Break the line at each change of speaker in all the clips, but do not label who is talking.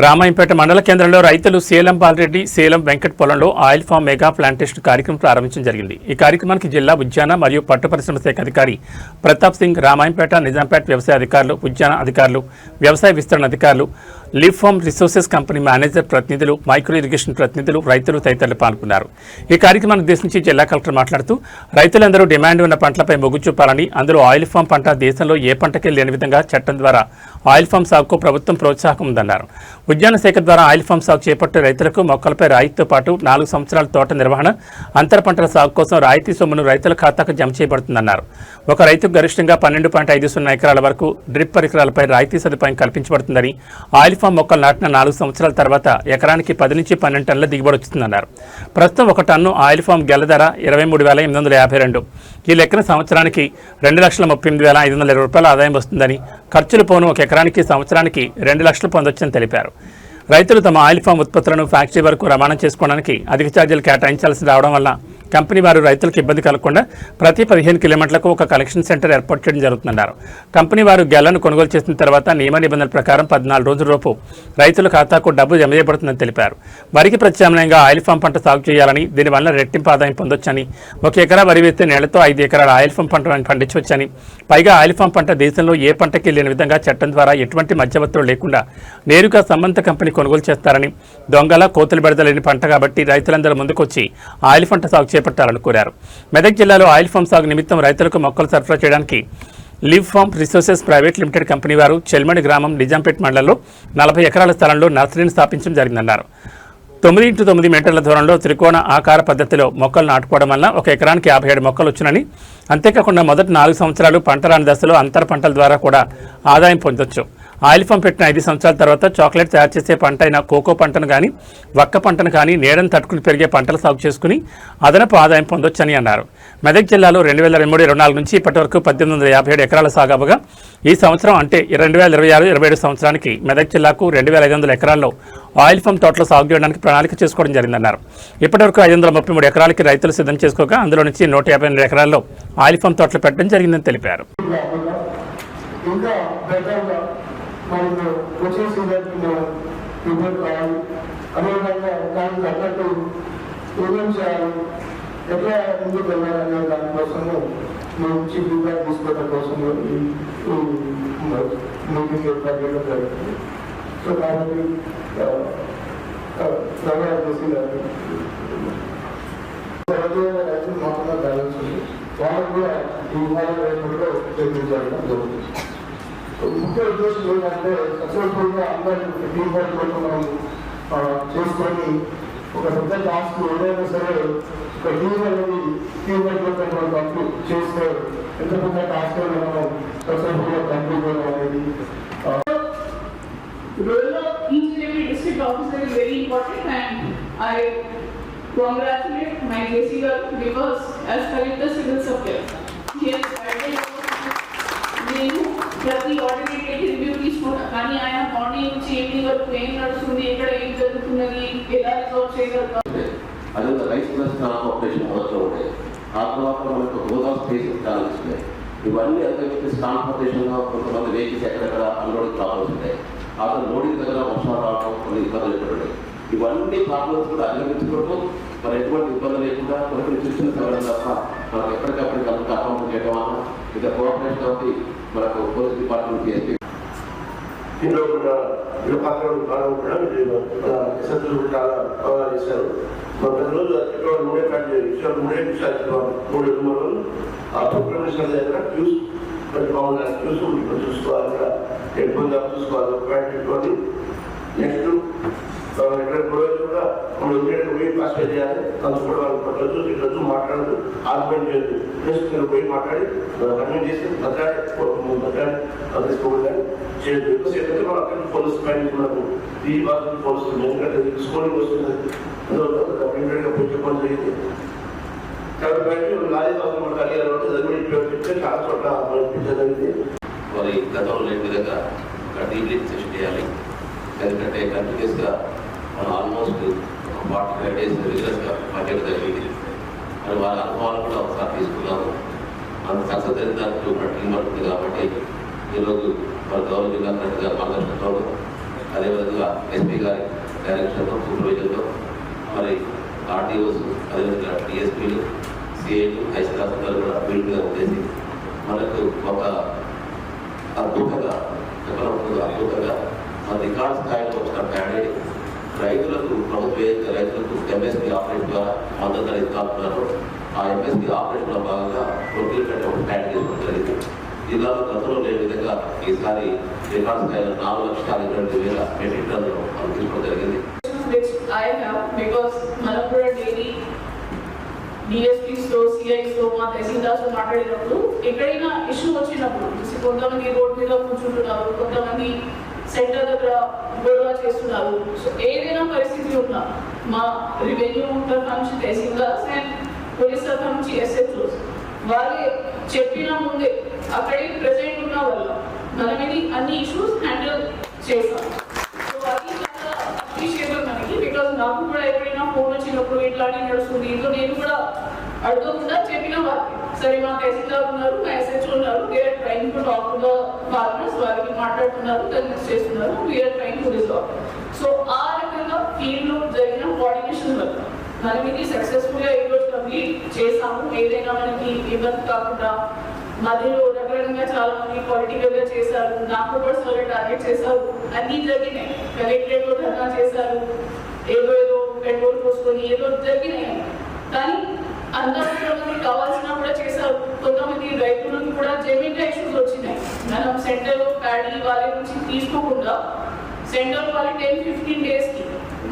రామాయంపేట మండల కేంద్రంలో రైతులు సేలం బాలరెడ్డి సేలం వెంకట్ పొలంలో ఆయిల్ ఫామ్ మెగా ప్లాంటేషన్ కార్యక్రమం ప్రారంభించడం జరిగింది. ఈ కార్యక్రమానికి జిల్లా ఉద్యాన మరియు పట్టు పరిశ్రమ శాఖ అధికారి ప్రతాప్ సింగ్, రామాయంపేట నిజాంపేట వ్యవసాయ అధికారులు, ఉద్యాన అధికారులు, వ్యవసాయ విస్తరణ అధికారులు, Leaf Farm Resources company manager ప్రతినిధులు, మైక్రో ఇరిగేషన్ ప్రతినిధులు, రైతులు తదితరులు పాల్గొన్నారు. ఈ కార్యక్రమాన్ని ఉద్దేశించి జిల్లా కలెక్టర్ మాట్లాడుతూ రైతులందరూ డిమాండ్ ఉన్న పంటలపై మొగ్గు చూపాలని, అందులో ఆయిల్ ఫామ్ పంట దేశంలో ఏ పంటకి లేని విధంగా చట్టం ద్వారా ఆయిల్ ఫామ్ సాగుకు ప్రభుత్వం ప్రోత్సాహం ఉందన్నారు. ఉద్యాన శాఖ ద్వారా ఆయిల్ ఫామ్ సాగు చేపట్టే రైతులకు మొక్కలపై రాయితీతో పాటు 4 సంవత్సరాల తోట నిర్వహణ, అంతర పంటల సాగు కోసం రాయితీ సొమ్మును రైతుల ఖాతాకు జమ చేయబడుతుందన్నారు. ఒక రైతుకు గరిష్టంగా 12.50 ఎకరాల వరకు డ్రిప్ పరికరాలపై రాయితీ సదుపాయం కల్పించబడుతుందని, ఆయిల్ ఫామ్ మొక్కలు నాటిన 4 సంవత్సరాల తర్వాత ఎకరానికి 10 నుంచి 12 టన్నుల దిగుబడి వస్తుందన్నారు. ప్రస్తుతం 1 టన్ను ఆయిల్ ఫామ్ గెల ధర 23,852. ఈ లెక్కన సంవత్సరానికి 2,38,520 రూపాయల ఆదాయం వస్తుందని, ఖర్చులు పోను 1 ఎకరానికి సంవత్సరానికి 2 లక్షలు పొందొచ్చని తెలిపారు. రైతులు తమ ఆయిల్ ఫామ్ ఉత్పత్తులను ఫ్యాక్టరీ వరకు రవాణా చేసుకోవడానికి అధిక ఛార్జీలు కేటాయించాల్సి రావడం వల్ల కంపెనీ వారు రైతులకు ఇబ్బంది కలగకుండా ప్రతి 15 కిలోమీటర్లకు ఒక కలెక్షన్ సెంటర్ ఏర్పాటు చేయడం జరుగుతుందన్నారు. కంపెనీ వారు గెలను కొనుగోలు చేసిన తర్వాత నియమ నిబంధనల ప్రకారం 14 రోజులలోపు రైతుల ఖాతాకు డబ్బు జమ చేయబడుతుందని తెలిపారు. వరికి ప్రత్యామ్నాయంగా ఆయిల్ ఫామ్ పంట సాగు చేయాలని, దీనివల్ల రెట్టింపు ఆదాయం పొందొచ్చని, 1 ఎకరా వరి వేస్తే నేలతో 5 ఎకరాల ఆయిల్ ఫామ్ పంట పండించవచ్చని, పైగా ఆయిల్ ఫామ్ పంట దేశంలో ఏ పంటకి లేని విధంగా చట్టం ద్వారా ఎటువంటి మధ్యవర్తులు లేకుండా నేరుగా సంబంధిత కంపెనీ కొనుగోలు చేస్తారని, దొంగల కోతులు బెడదలేని పంట కాబట్టి రైతులందరూ ముందుకొచ్చి ఆయిల్ పంట సాగు చేపట్టాలని కోరారు. మెదక్ జిల్లాలో ఆయిల్ ఫామ్ సాగు నిమిత్తం రైతులకు మొక్కలు సరఫరా చేయడానికి Leaf Farm Resources private limited company వారు చెల్మడి గ్రామం నిజాంపేట మండలంలో 40 ఎకరాల స్థలంలో నర్సరీని స్థాపించడం జరిగిందన్నారు. 9x9 మీటర్ల దూరంలో త్రికోణ ఆకార పద్ధతిలో మొక్కలు నాటుకోవడం వల్ల 1 ఎకరానికి 57 మొక్కలు వచ్చునని, అంతేకాకుండా మొదటి 4 సంవత్సరాలు పంట రాని దశలో అంతర పంటల ద్వారా కూడా ఆదాయం పొందొచ్చు. ఆయిల్ ఫామ్ పెట్టిన 5 సంవత్సరాల తర్వాత చాక్లెట్ తయారు చేసే పంట అయిన కోకో పంటను కానీ, వక్క పంటను కానీ నీడను తట్టుకుని పెరిగే పంటలు సాగు చేసుకుని అదనపు ఆదాయం పొందొచ్చని అన్నారు. మెదక్ జిల్లాలో 2023-24 నుంచి ఇప్పటి వరకు 1857 ఎకరాల సాగు అవ్వగా, ఈ సంవత్సరం అంటే 2026-27 సంవత్సరానికి మెదక్ జిల్లాకు 2,500 ఎకరాల్లో ఆయిల్ ఫామ్ తోటలు సాగు చేయడానికి ప్రణాళిక చేసుకోవడం జరిగిందన్నారు. ఇప్పటివరకు 533 ఎకరాలకి రైతులు సిద్ధం చేసుకోగా, అందులో నుంచి 152 ఎకరాల్లో ఆయిల్ ఫామ్ తోటలు పెట్టడం జరిగిందని తెలిపారు.
మనకు వచ్చే సీజన్కి మనం ప్రిపేర్ కావాలి. అదేవిధంగా దానికి తగ్గట్టు ఏమేం చేయాలి, ఎట్లా ముందుకు వెళ్ళాలనే దానికోసము మంచి ఫీడ్బ్యాక్ తీసుకోవడం కోసము మీటింగ్ ఏర్పాటు చేయడం జరుగుతుంది. సో కాబట్టి రైతులు మాత్రమే బ్యాలెన్స్ ఉంది, వాళ్ళు కూడా ఈ రైతుల్లో చర్చించడం జరుగుతుంది. ముఖ్య ఉద్దేశం ఏంటంటే సక్సెస్ఫుల్గా అందరూ టీం వర్క్ మనం చేసుకొని ఒక పెద్ద టాస్క్ ఏదైనా సరే ఒక టీం అనేది టీం వర్క్ మనం కంప్లీట్ చేస్తే ఎంత పెద్ద టాస్క్ మనం సక్సెస్ఫుల్గా కంప్లీట్ చేయడం అనేది.
Role of each and every district officer is very important, and I congratulate my JC because as collector civil supplier, he has guided నేను ప్రతి ఆర్డినేట్ రివ్యూ తీసుకుంటా, కానీ ఆయన మార్నింగ్ నుంచి ఈవినింగ్ వరకు ఏం నడుస్తుంది, ఎక్కడ ఏం జరుగుతున్నది, ఎలా రిజాల్వ్ చేయగలుగుతాం.
అదే రైస్ ప్లస్ ఆపరేషన్ మొదట్లో ఉంటాయి. ఆ తర్వాత మనకు గోదాం స్పేస్ కావాల్సిందే. ఇవన్నీ అదే ట్రాన్స్పోర్టేషన్గా కొంతమంది వెహికల్స్ ఎక్కడెక్కడ అన్లోడింగ్ ప్రాబ్లమ్స్ ఉంటాయి. ఆ లోడింగ్ దగ్గర వర్షాలు రావడం కొన్ని ఇబ్బందులు ఎక్కడున్నాయి. ఇవన్నీ ప్రాబ్లమ్స్ కూడా అధిగమించుకుంటూ మరి ఎటువంటి ఇబ్బంది లేకుండా కొన్ని చూసిన సమయం తప్ప మనకు ఎప్పటికప్పుడు కనుక అకౌంట్ చేయడం వల్ల ఇక కోఆపరేషన్ అవుతుంది. మనకు పోలీస్ డిపార్ట్మెంట్ చేస్తే
ఇందులో కూడా పాత్రలు కూడా సభ్యులు చాలా అవగాహన చేశారు. ప్రతిరోజు ఇక్కడ 3 నిమిషాలు ఆ ప్రోగ్రామ్ దగ్గర న్యూస్ బాగుండాలి, న్యూస్ చూసుకోవాలి, ఇక్కడ ఎక్కువ చూసుకోవాలి, పెట్టుకొని నెక్స్ట్ ఇక్కడ గొడవలు కూడా మనం ఇమీడియట్గా పోయి పాస్పేట్ చేయాలి. అందుకు వాళ్ళు పట్టవచ్చు, తిట్టచ్చు, మాట్లాడదు, ఆర్గ్యుమెంట్ చేయొద్దు. జస్ట్ మీరు పోయి మాట్లాడి కన్వీన్ చేసి బతకాడి తీసుకోవాలి చేయొద్దు. ఎక్కువసేపు మనం అక్కడ పోలీస్ పైన మనకు ఈ బాధ పోలుస్తుంది, ఎందుకంటే స్కూలింగ్ వస్తుంది. అందువల్ల ఇమీడియట్గా పోయి చెప్పడం జరిగింది. కాబట్టి బయట లారీ అవసరం మనకు కలిగారు చెప్తే చాలా చోట్ల జరిగింది.
మరి గతంలో లేని విధంగా ఒక డీప్లింగ్ సెషన్ చేయాలి. ఎందుకంటే కంటిన్యూస్గా మనం ఆల్మోస్ట్ 45 days రెగ్యులర్గా పనిచేయడం జరిగింది. మరి వాళ్ళ అనుభవాలు కూడా ఒకసారి తీసుకున్నాము. అంత సక్సెస్ అయిన దానికి ఒక టీం వర్క్ ఉంది. కాబట్టి ఈరోజు మన గౌరవ జిల్లా కలెక్టర్ గారు మార్గదర్శకంలో అదేవిధంగా ఎస్పీ గారి డైరెక్షన్తో సూపర్విజన్తో మరి ఆర్టీఓస్ అదేవిధంగా డిఎస్పీలు సిఐలు ఐసీఆర్లు కూడా ఫీల్డ్గా ఉండేసి మనకు ఒక అద్భుతంగా అద్భుతంగా మన రికార్డ్ స్థాయిలో వచ్చిన క్యాండిడేట్ రైతులకు ప్రభుత్వ రైతులకు ఎంఎస్పీ ఆపరేషన్ ద్వారా మద్దతు ధర ఇస్తున్నారు. ఆ ఎంఎస్పీ ఆపరేషన్లో భాగంగా ప్రొక్యూర్ కంటే ఒక ప్లాన్ చేసుకోవడం జరిగింది. జిల్లాలో గతంలో లేని విధంగా ఈసారి రికార్డ్ స్థాయిలో 4,22,000 మెట్రిక్ టన్నులు మనం తీసుకోవడం జరిగింది.
I have because Malapura daily DSPs CIs మా తహసీల్దార్స్ మాట్లాడినప్పుడు ఎక్కడైనా ఇష్యూ వచ్చినప్పుడు కొంతమంది రోడ్ మీద కూర్చుంటున్నారు, కొంతమంది సెంటర్ దగ్గర గొడవ చేస్తున్నారు. సో ఏదైనా పరిస్థితి ఉన్నా మా రెవెన్యూ తరఫు నుంచి తహసీల్దార్స్ అండ్ పోలీస్ తరఫు నుంచి SHOs వాళ్ళే చెప్పిన ముందే అక్కడే ప్రెసెంట్ ఉన్న వల్ల మనం ఇది అన్ని ఇష్యూస్ హ్యాండిల్ చేస్తాం. సో అది చాలా అప్రిషియబుల్ మనకి. బికాస్ నాకు కూడా ఎప్పుడైనా ఫోన్ వచ్చినప్పుడు ఇట్లానే నడుస్తుంది ఇంట్లో నేను కూడా అడగకుండా చెప్పిన వాళ్ళు సరే మా తహసీల్దార్ ఉన్నారు, మా SHO ఉన్నారు, we're trying to talk to the farmers, వారికి మాట్లాడుతున్నారు, కన్విన్స్ చేస్తున్నారు, we're trying to resolve. So ఆ రకంగా ఫీల్డ్లో జరిగిన కోఆర్డినేషన్ వల్ల మనం ఇది సక్సెస్ఫుల్గా ఈరోజు కంప్లీట్ చేసాము. ఏదైనా మనకి ఇబ్బంది కాకుండా మధ్యలో రకరకంగా చాలా మంది పొలిటికల్గా చేశారు, నాకు పర్సనల్గా టార్గెట్ చేశారు, అన్నీ జరిగినాయి. కలెక్టరేట్లో ధర్నా చేశారు, ఏదో పెట్రోల్ పోసుకొని ఏదో జరిగినాయి. కానీ అందరూ కొంతమంది కావాల్సిన కూడా చేశారు. కొంతమంది రైతులకు కూడా జమీన్ ఇష్యూస్ వచ్చినాయి. మనం సెంటర్ ప్యాడీ వాళ్ళ నుంచి తీసుకోకుండా సెంటర్ వాళ్ళు 10-15 days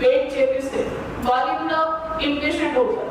వెయిట్ చేపిస్తే వాళ్ళు కూడా ఇంపేషెంట్ అవుతారు.